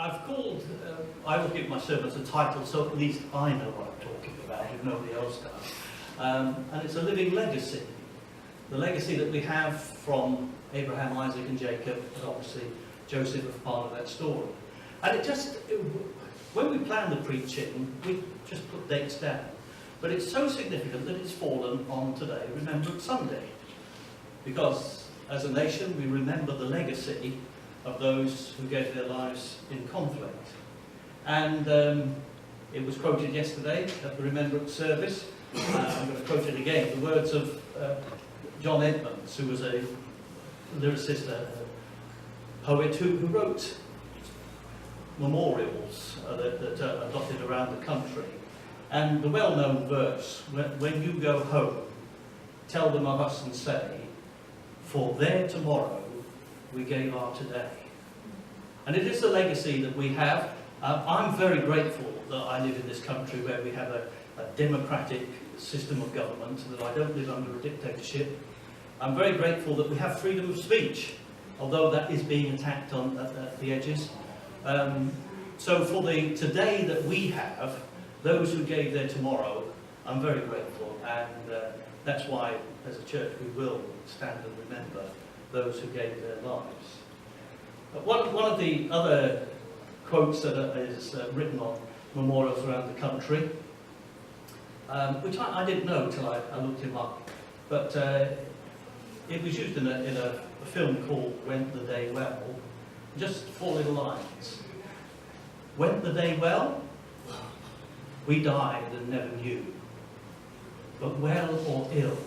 I've called, I will give my sermons a title so at least I know what I'm talking about, if nobody else does. And it's a living legacy. The legacy that we have from Abraham, Isaac and Jacob, and obviously Joseph is part of that story. And when we plan the preaching, we just put dates down. But it's so significant that it's fallen on today, Remembrance Sunday. Because as a nation, we remember the legacy of those who gave their lives in conflict. And it was quoted yesterday at the Remembrance service. I'm going to quote it again. The words of John Edmonds, who was a lyricist, a poet who wrote memorials that are dotted around the country. And the well-known verse, when you go home, tell them of us and say, for their tomorrow we gave our today. And it is the legacy that we have. I'm very grateful that I live in this country where we have a democratic system of government, that I don't live under a dictatorship. I'm very grateful that we have freedom of speech, although that is being attacked at the edges. So for the today that we have, those who gave their tomorrow, I'm very grateful, and that's why as a church we will stand and remember those who gave their lives. One of the other quotes that is written on memorials around the country, which I didn't know till I looked him up, but it was used in a film called Went the Day Well. Just 4 little lines. Went the day well? We died and never knew. But well or ill,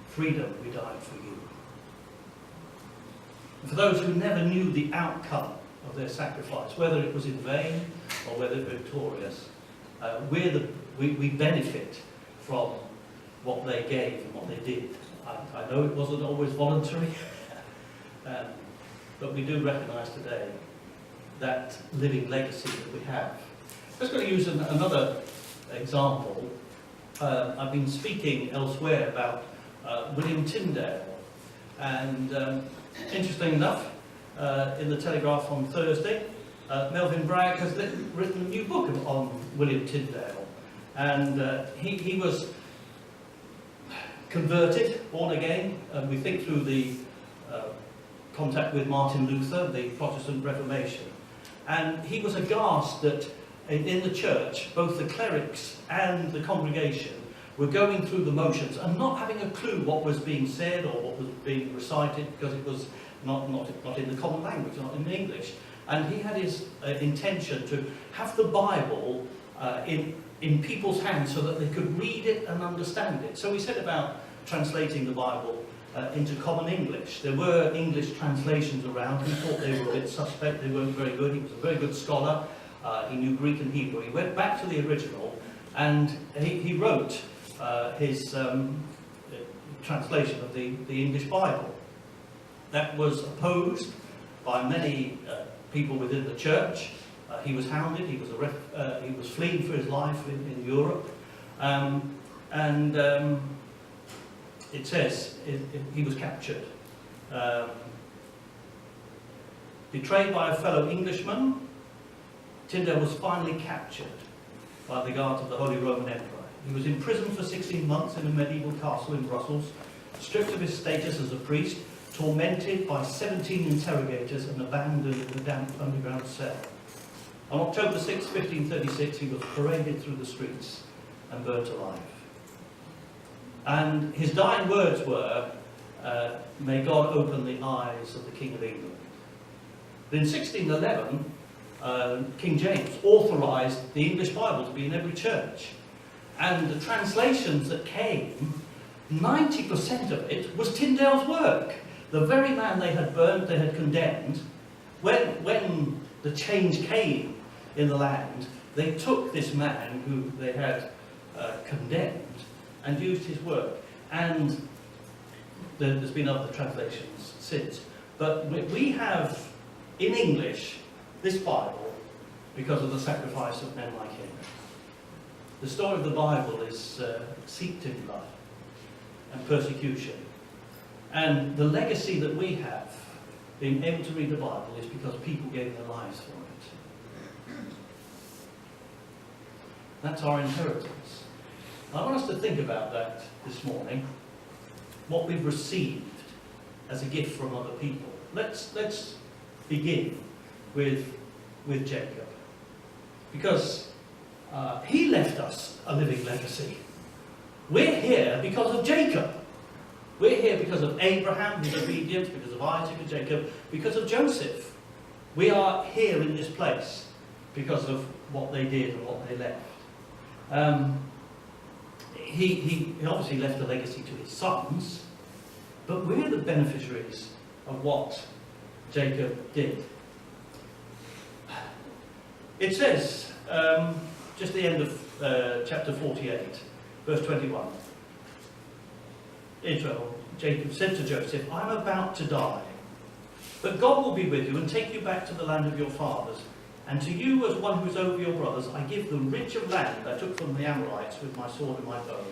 freedom we died for you. And for those who never knew the outcome of their sacrifice, whether it was in vain or whether victorious, we benefit from what they gave and what they did. I know it wasn't always voluntary, but we do recognise today that living legacy that we have. I'm just going to use another example. I've been speaking elsewhere about William Tyndale, and interesting enough, in the Telegraph on Thursday, Melvyn Bragg has written a new book on William Tyndale, and he was converted, born again, and we think through the contact with Martin Luther, the Protestant Reformation, and he was aghast that in the church, both the clerics and the congregation were going through the motions and not having a clue what was being said or what was being recited, because it was not in the common language, not in English. And he had his intention to have the Bible in people's hands so that they could read it and understand it. So he set about translating the Bible into common English. There were English translations around. He thought they were a bit suspect, they weren't very good. He was a very good scholar. He knew Greek and Hebrew. He went back to the original and he wrote his translation of the English Bible. That was opposed by many people within the church. He was hounded. He was fleeing for his life in Europe, and it says he was captured, betrayed by a fellow Englishman. Tyndale was finally captured by the guards of the Holy Roman Emperor. He was imprisoned for 16 months in a medieval castle in Brussels, stripped of his status as a priest, tormented by 17 interrogators and abandoned in a damp underground cell. On October 6, 1536, he was paraded through the streets and burnt alive. And his dying words were, may God open the eyes of the King of England. But in 1611, King James authorised the English Bible to be in every church. And the translations that came, 90% of it was Tyndale's work. The very man they had burnt, they had condemned, when the change came in the land, they took this man who they had condemned and used his work. And there's been other translations since. But we have, in English, this Bible because of the sacrifice of men like him. The story of the Bible is steeped in blood and persecution. And the legacy that we have being able to read the Bible is because people gave their lives for it. That's our inheritance. I want us to think about that this morning, what we've received as a gift from other people. Let's begin with Jacob, because he left us a living legacy. We're here because of Jacob. We're here because of Abraham, his obedience, because of Isaac and Jacob, because of Joseph. We are here in this place because of what they did and what they left. He obviously left a legacy to his sons, but we're the beneficiaries of what Jacob did. It says, just the end of chapter 48, verse 21. Israel, Jacob said to Joseph, I'm about to die, but God will be with you and take you back to the land of your fathers. And to you, as one who is over your brothers, I give the ridge of land I took from the Amorites with my sword and my bow.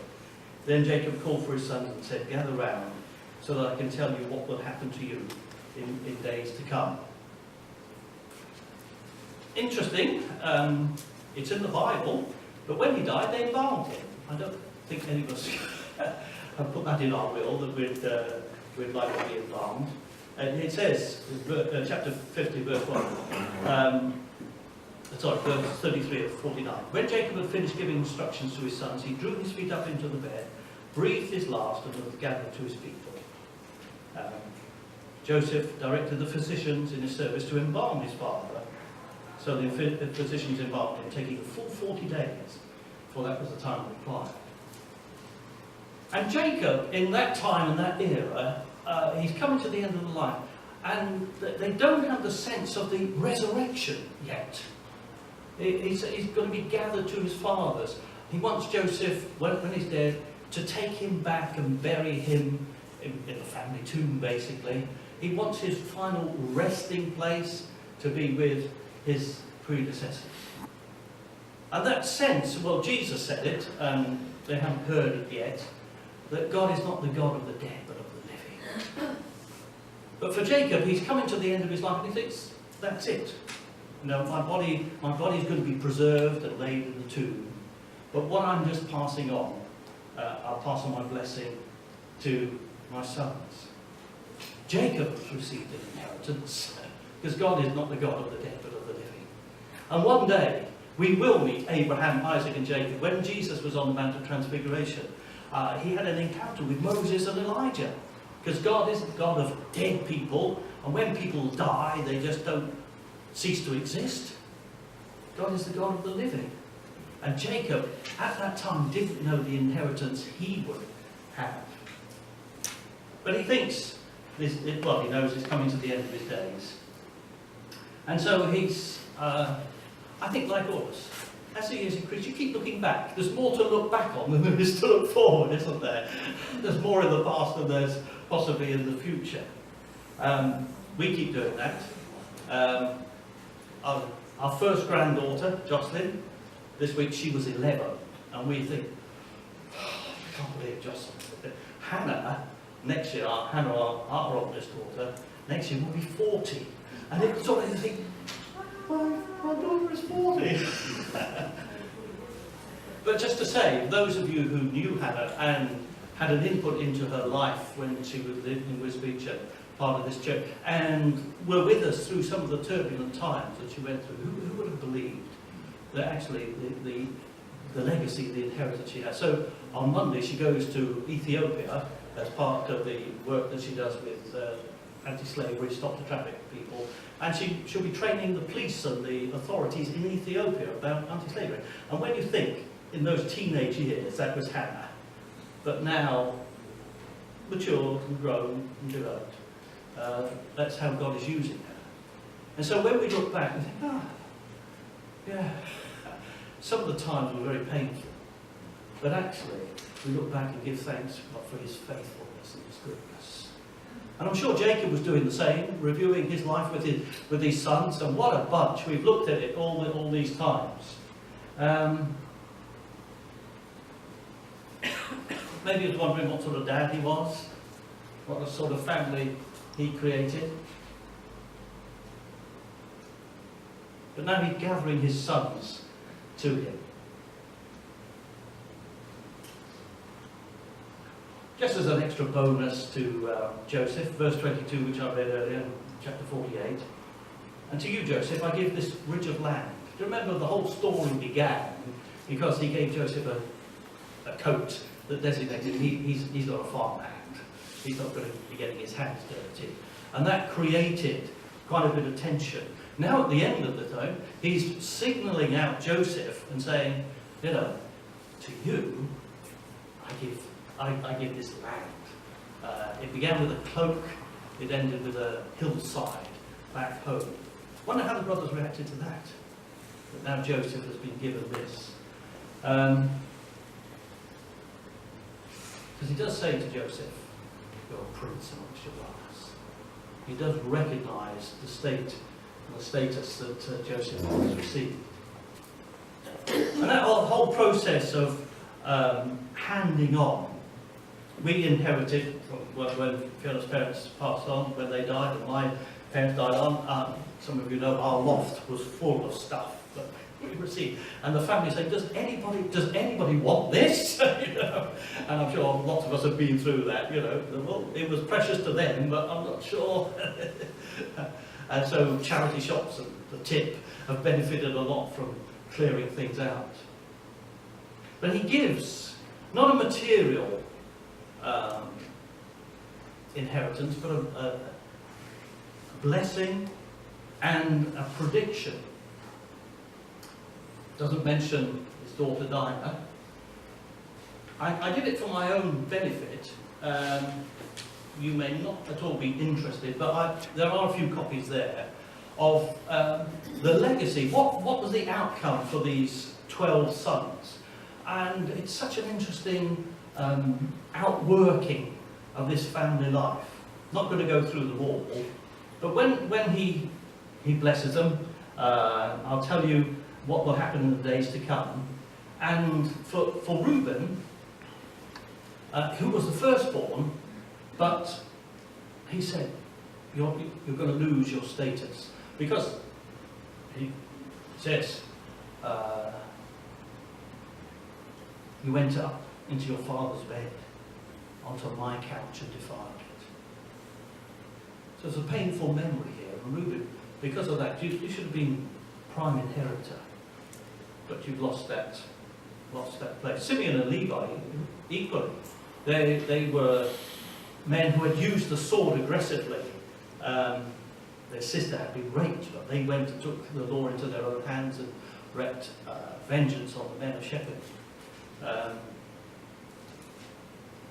Then Jacob called for his sons and said, gather round, so that I can tell you what will happen to you in days to come. Interesting, it's in the Bible, but when he died, they embalmed him. I don't think any of us have put that in our will, that we'd like to be embalmed. And it says, chapter 50, verse 1, verse 33 of 49. When Jacob had finished giving instructions to his sons, he drew his feet up into the bed, breathed his last, and was gathered to his people. Joseph directed the physicians in his service to embalm his father. So the physicians embalmed him, taking a full 40 days, for that was the time required. And Jacob, in that time and that era, he's coming to the end of the line, and they don't have the sense of the resurrection yet. He's going to be gathered to his fathers. He wants Joseph, when he's dead, to take him back and bury him in the family tomb, basically. He wants his final resting place to be with his predecessors. And that sense, well, Jesus said it, and they haven't heard it yet, that God is not the God of the dead, but of the living. But for Jacob, he's coming to the end of his life, and he thinks, that's it. You know, my body's going to be preserved and laid in the tomb. But what I'm just passing on, I'll pass on my blessing to my sons. Jacob has received an inheritance, because God is not the God of the dead, but of the living. And one day, we will meet Abraham, Isaac and Jacob. When Jesus was on the Mount of Transfiguration, he had an encounter with Moses and Elijah, because God isn't the God of dead people, and when people die, they just don't cease to exist. God is the God of the living. And Jacob, at that time, didn't know the inheritance he would have. But he thinks, he knows he's coming to the end of his days. And so he's, I think like all of us, as he is in Christ, you keep looking back. There's more to look back on than there is to look forward, isn't there? There's more in the past than there's possibly in the future. We keep doing that. Our first granddaughter, Jocelyn, this week she was 11, and we think, I can't believe Jocelyn. Hannah, next year, our oldest daughter, next year will be 40. And it's sort of think, my daughter is 40. But just to say, those of you who knew Hannah and had an input into her life when she was living in Wisbech, part of this church, and were with us through some of the turbulent times that she went through, who would have believed that actually the legacy, the inheritance she has. So on Monday she goes to Ethiopia as part of the work that she does with anti-slavery, stop the traffic people, and she'll be training the police and the authorities in Ethiopia about anti-slavery. And when you think, in those teenage years, that was Hannah, but now matured and grown and developed, that's how God is using her. And so when we look back and think, yeah, some of the times were very painful, but actually we look back and give thanks for his faithfulness and his goodness. And I'm sure Jacob was doing the same, reviewing his life with his sons, and what a bunch. We've looked at it all these times. Maybe he was wondering what sort of dad he was, what sort of family he created. But now he's gathering his sons to him. Just as an extra bonus to Joseph, verse 22, which I read earlier, chapter 48. And to you, Joseph, I give this ridge of land. Do you remember the whole story began because he gave Joseph a coat that designated he's not a farmhand. He's not going to be getting his hands dirty. And that created quite a bit of tension. Now at the end of the time, he's signalling out Joseph and saying, you know, to you, I give this land. It began with a cloak, it ended with a hillside back home. Wonder how the brothers reacted to that. But now Joseph has been given this. Because he does say to Joseph, you're a prince amongst your brothers. He does recognise the state and the status that Joseph has received. And that whole process of handing on, we inherited when Fiona's parents passed on, when they died, and my parents died on. Some of you know our loft was full of stuff that we received, and the family said, "Does anybody want this?" You know, and I'm sure lots of us have been through that. You know, well, it was precious to them, but I'm not sure. And so charity shops and the tip have benefited a lot from clearing things out. But he gives not a material inheritance, but a blessing and a prediction. Doesn't mention his daughter Dinah. I did it for my own benefit. You may not at all be interested, but there are a few copies there of the legacy. What was the outcome for these 12 sons? And it's such an interesting outworking of this family life. Not going to go through them all, but when he blesses them, I'll tell you what will happen in the days to come. And for Reuben, who was the firstborn, but he said, you're going to lose your status. Because he says, you went up into your father's bed, onto my couch and defiled it. So it's a painful memory here. And Reuben, because of that, you should have been prime inheritor, but you've lost that place. Simeon and Levi, equally, they were men who had used the sword aggressively. Their sister had been raped, but they went and took the law into their own hands and wreaked vengeance on the men of Shechem.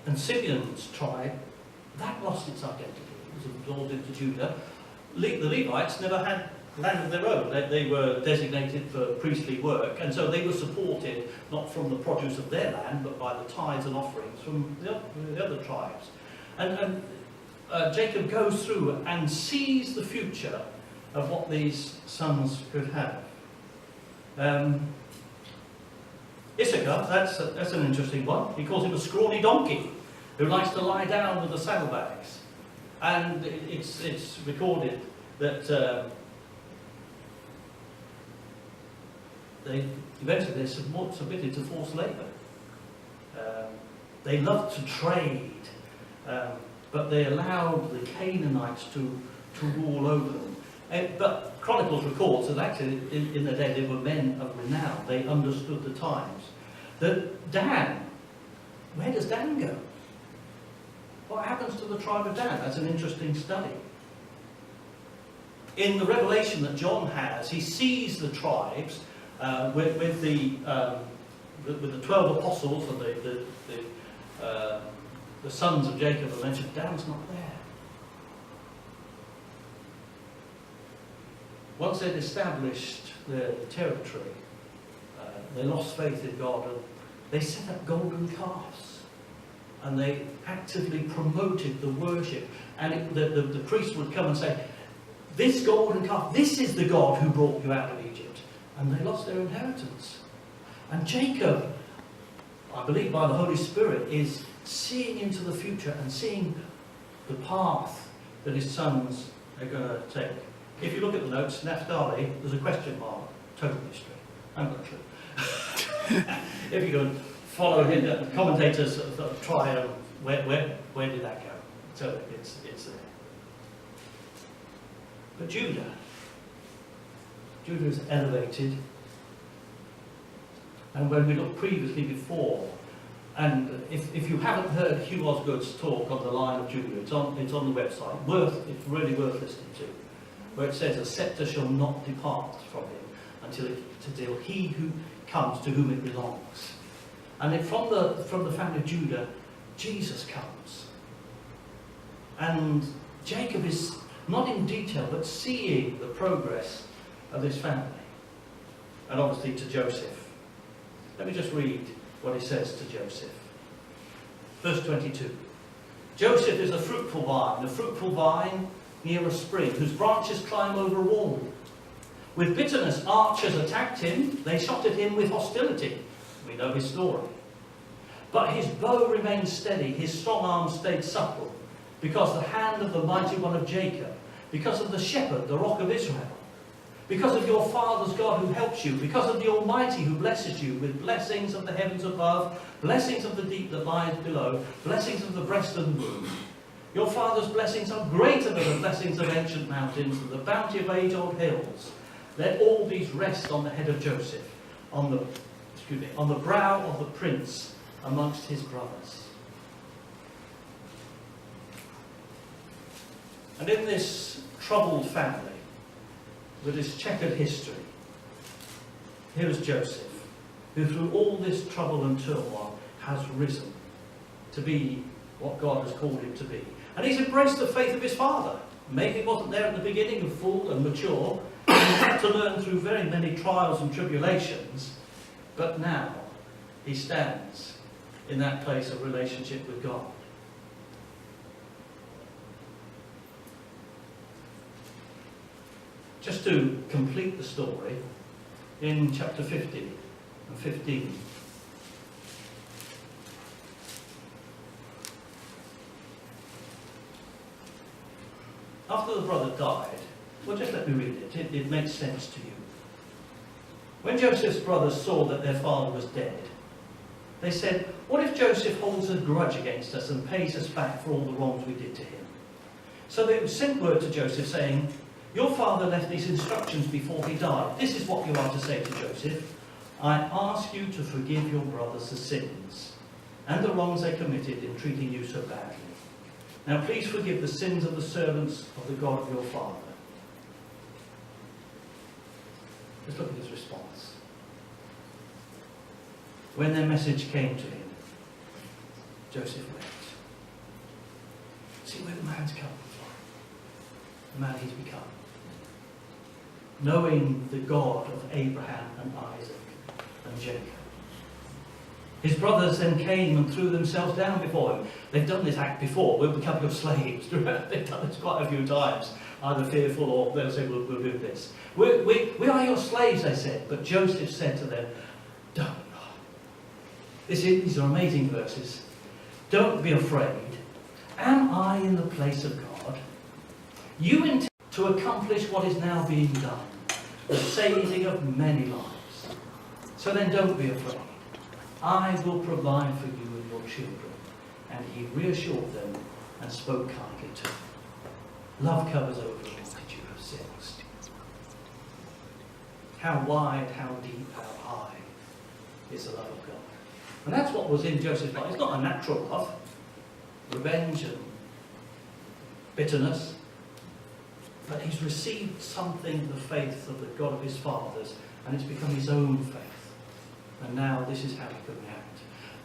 And Simeon's tribe, that lost its identity. It was absorbed into Judah. The Levites never had land of their own. They were designated for priestly work, and so they were supported not from the produce of their land, but by the tithes and offerings from the other tribes. And Jacob goes through and sees the future of what these sons could have. Issachar, that's an interesting one. He calls him a scrawny donkey who likes to lie down with the saddlebags. And it's recorded that they eventually submitted to forced labour. They loved to trade, but they allowed the Canaanites to rule over them. But Chronicles records that actually in their day they were men of renown. They understood the times. That Dan, where does Dan go? What happens to the tribe of Dan? That's an interesting study. In the revelation that John has, he sees the tribes with the 12 apostles and the sons of Jacob are mentioned. Dan's not there. Once they'd established the territory, they lost faith in God and they set up golden calves. And they actively promoted the worship. And the priest would come and say, this golden calf, this is the God who brought you out of Egypt. And they lost their inheritance. And Jacob, I believe by the Holy Spirit, is seeing into the future and seeing the path that his sons are going to take. If you look at the notes, Naphtali, there's a question mark, total mystery. I'm not sure. If you can follow him, the commentators sort of try and where did that go? So it's there. But Judah is elevated. And when we looked previously before, and if you haven't heard Hugh Osgood's talk on the line of Judah, it's on the website. It's really worth listening to, where it says, "A scepter shall not depart from him until he who comes to whom it belongs." And from the family of Judah, Jesus comes, and Jacob is not in detail, but seeing the progress of this family, and obviously to Joseph. Let me just read what he says to Joseph. Verse 22. "Joseph is a fruitful vine near a spring, whose branches climb over a wall. With bitterness archers attacked him, they shot at him with hostility." We know his story. "But his bow remained steady, his strong arm stayed supple, because the hand of the mighty one of Jacob, because of the shepherd, the rock of Israel, because of your father's God who helps you, because of the Almighty who blesses you with blessings of the heavens above, blessings of the deep that lies below, blessings of the breast and womb. Your father's blessings are greater than the blessings of ancient mountains and the bounty of age-old hills. Let all these rest on the head of Joseph, on the brow of the prince amongst his brothers." And in this troubled family, with his checkered history, here is Joseph, who through all this trouble and turmoil has risen to be what God has called him to be. And he's embraced the faith of his father. Maybe he wasn't there at the beginning, full and mature. He had to learn through very many trials and tribulations. But now he stands in that place of relationship with God. Just to complete the story, in chapter 50 and 15, after the brother died, well, just let me read it. It makes sense to you. "When Joseph's brothers saw that their father was dead, they said, 'What if Joseph holds a grudge against us and pays us back for all the wrongs we did to him?' So they sent word to Joseph saying, 'Your father left these instructions before he died. This is what you are to say to Joseph. I ask you to forgive your brothers' sins and the wrongs they committed in treating you so badly. Now please forgive the sins of the servants of the God of your father.'" Let's look at his response. When their message came to him, Joseph wept. See where the man's come from, the man he's become. Knowing the God of Abraham and Isaac and Jacob. His brothers then came and threw themselves down before him. They've done this act before. We're becoming of slaves. They've done this quite a few times. Either fearful or they'll say, we'll do this. We are your slaves, they said. But Joseph said to them, "Don't." These are amazing verses. "Don't be afraid. Am I in the place of God? You intend to accomplish what is now being done, the saving of many lives. So then don't be afraid. I will provide for you and your children." And he reassured them and spoke kindly to them. Love covers over a multitude of sins. How wide, how deep, how high is the love of God. And that's what was in Joseph's life. It's not a natural love. Revenge and bitterness. But he's received something, the faith of the God of his fathers, and it's become his own faith. And now this is how he can react.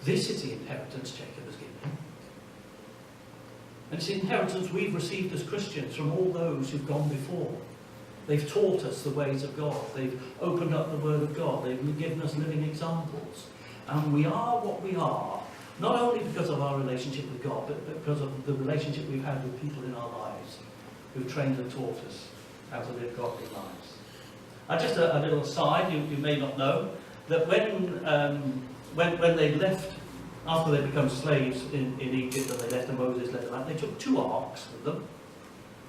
This is the inheritance Jacob has given him. And it's the inheritance we've received as Christians from all those who've gone before. They've taught us the ways of God. They've opened up the Word of God. They've given us living examples. And we are what we are, not only because of our relationship with God, but because of the relationship we've had with people in our lives who've trained and taught us how to live godly lives. Just a little aside, you may not know, that when they left, after they become slaves in Egypt and they left and Moses led them out, they took 2 arks with them.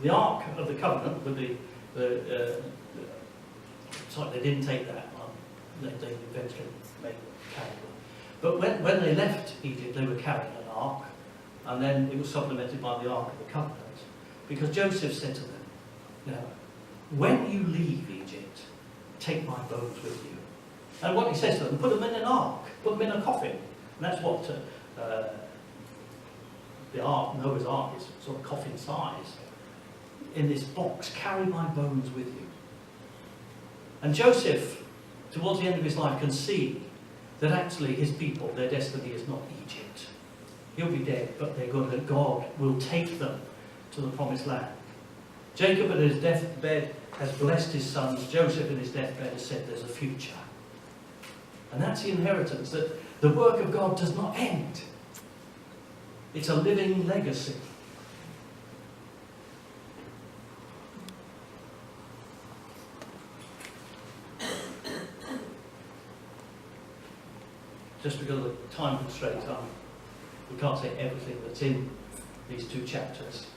The Ark of the Covenant with the Sorry, they didn't take that one. They eventually made carry one. But when they left Egypt, they were carrying an ark, and then it was supplemented by the Ark of the Covenant, because Joseph said to them, you know, when you leave Egypt, take my bones with you. And what he says to them, put them in an ark, put them in a coffin. And that's what the ark, Noah's Ark, is sort of coffin size. In this box, carry my bones with you. And Joseph, towards the end of his life, can see that actually his people, their destiny is not Egypt. He'll be dead, but they're good, that God will take them to the promised land. Jacob at his deathbed has blessed his sons. Joseph in his deathbed has said there's a future. And that's the inheritance, that the work of God does not end. It's a living legacy. Just because of the time constraints, we can't say everything that's in these two chapters.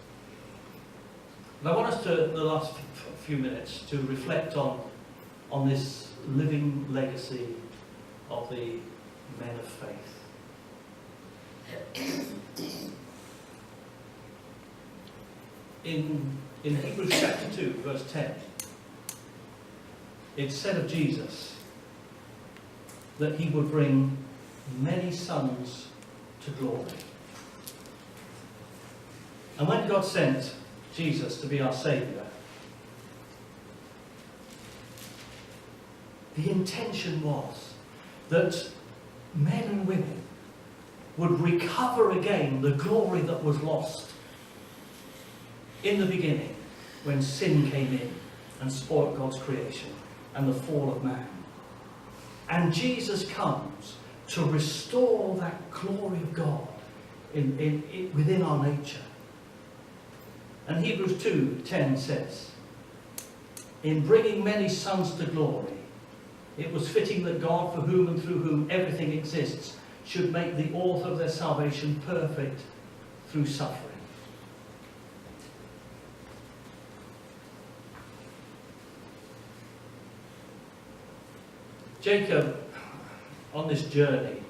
And I want us to, in the last few minutes, to reflect on this living legacy of the men of faith. In Hebrews chapter 2, verse 10, it's said of Jesus that he would bring many sons to glory. And when God sent Jesus to be our Saviour, the intention was that men and women would recover again the glory that was lost in the beginning when sin came in and spoilt God's creation and the fall of man. And Jesus comes to restore that glory of God within our nature. And Hebrews 2:10 says, in bringing many sons to glory, it was fitting that God, for whom and through whom everything exists, should make the author of their salvation perfect through suffering. Jacob, on this journey,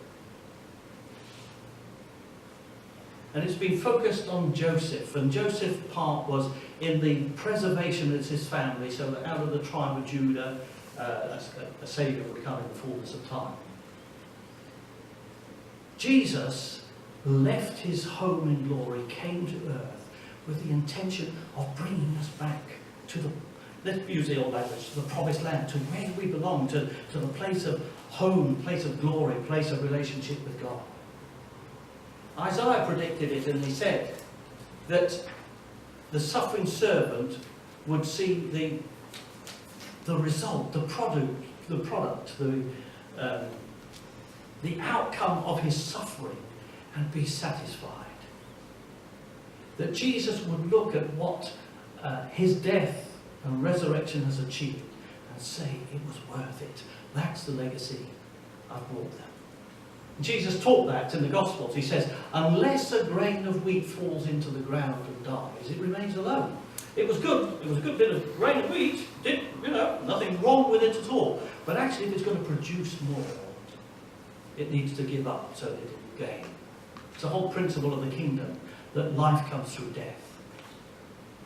and it's been focused on Joseph, and Joseph's part was in the preservation of his family, so that out of the tribe of Judah, a saviour would come in the fullness of time. Jesus left his home in glory, came to earth with the intention of bringing us back to the, let's use the old language, to the promised land, to where we belong, to the place of home, place of glory, place of relationship with God. Isaiah predicted it, and he said that the suffering servant would see the result, the outcome of his suffering and be satisfied. That Jesus would look at what his death and resurrection has achieved and say it was worth it. That's the legacy I've brought them. Jesus taught that in the Gospels. He says, unless a grain of wheat falls into the ground and dies, it remains alone. It was good. It was a good bit of grain of wheat. Nothing wrong with it at all. But actually, if it's going to produce more, it needs to give up so that it will gain. It's the whole principle of the kingdom, that life comes through death.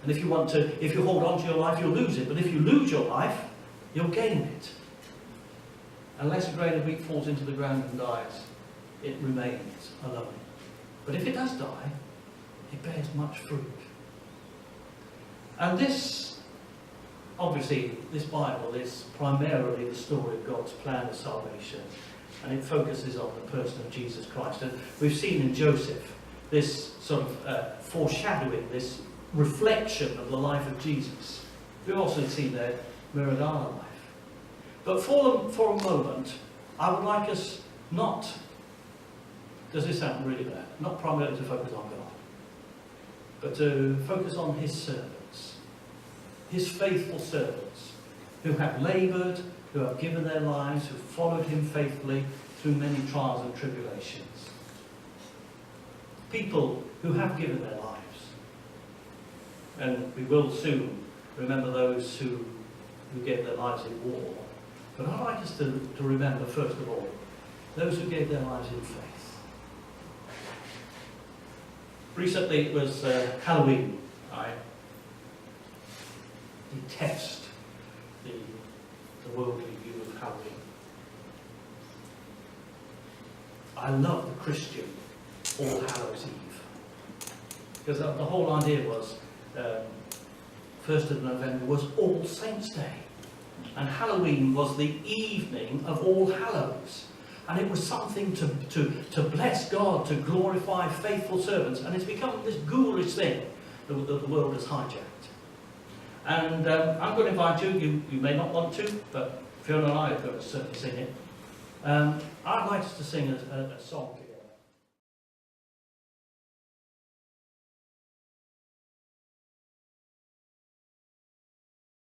And if you hold on to your life, you'll lose it. But if you lose your life, you'll gain it. Unless a grain of wheat falls into the ground and dies, it remains alone. But if it does die, it bears much fruit. And this, obviously, this Bible is primarily the story of God's plan of salvation. And it focuses on the person of Jesus Christ. And we've seen in Joseph this sort of foreshadowing, this reflection of the life of Jesus. We've also seen there mirrored our life. But for a moment, I would like us not, does this sound really bad? Not primarily to focus on God, but to focus on his servants, his faithful servants, who have laboured, who have given their lives, who followed him faithfully through many trials and tribulations. People who have given their lives. And we will soon remember those who gave their lives in war. But I'd like us to remember, first of all, those who gave their lives in faith. Recently it was Halloween. I detest the worldly view of Halloween. I love the Christian All Hallows Eve. Because the whole idea was 1st of November was All Saints' Day. And Halloween was the evening of All Hallows. And it was something to bless God, to glorify faithful servants. And it's become this ghoulish thing that the world has hijacked. And I'm going to invite you, you may not want to, but Fiona and I are going to certainly sing it. I'd like us to sing a song.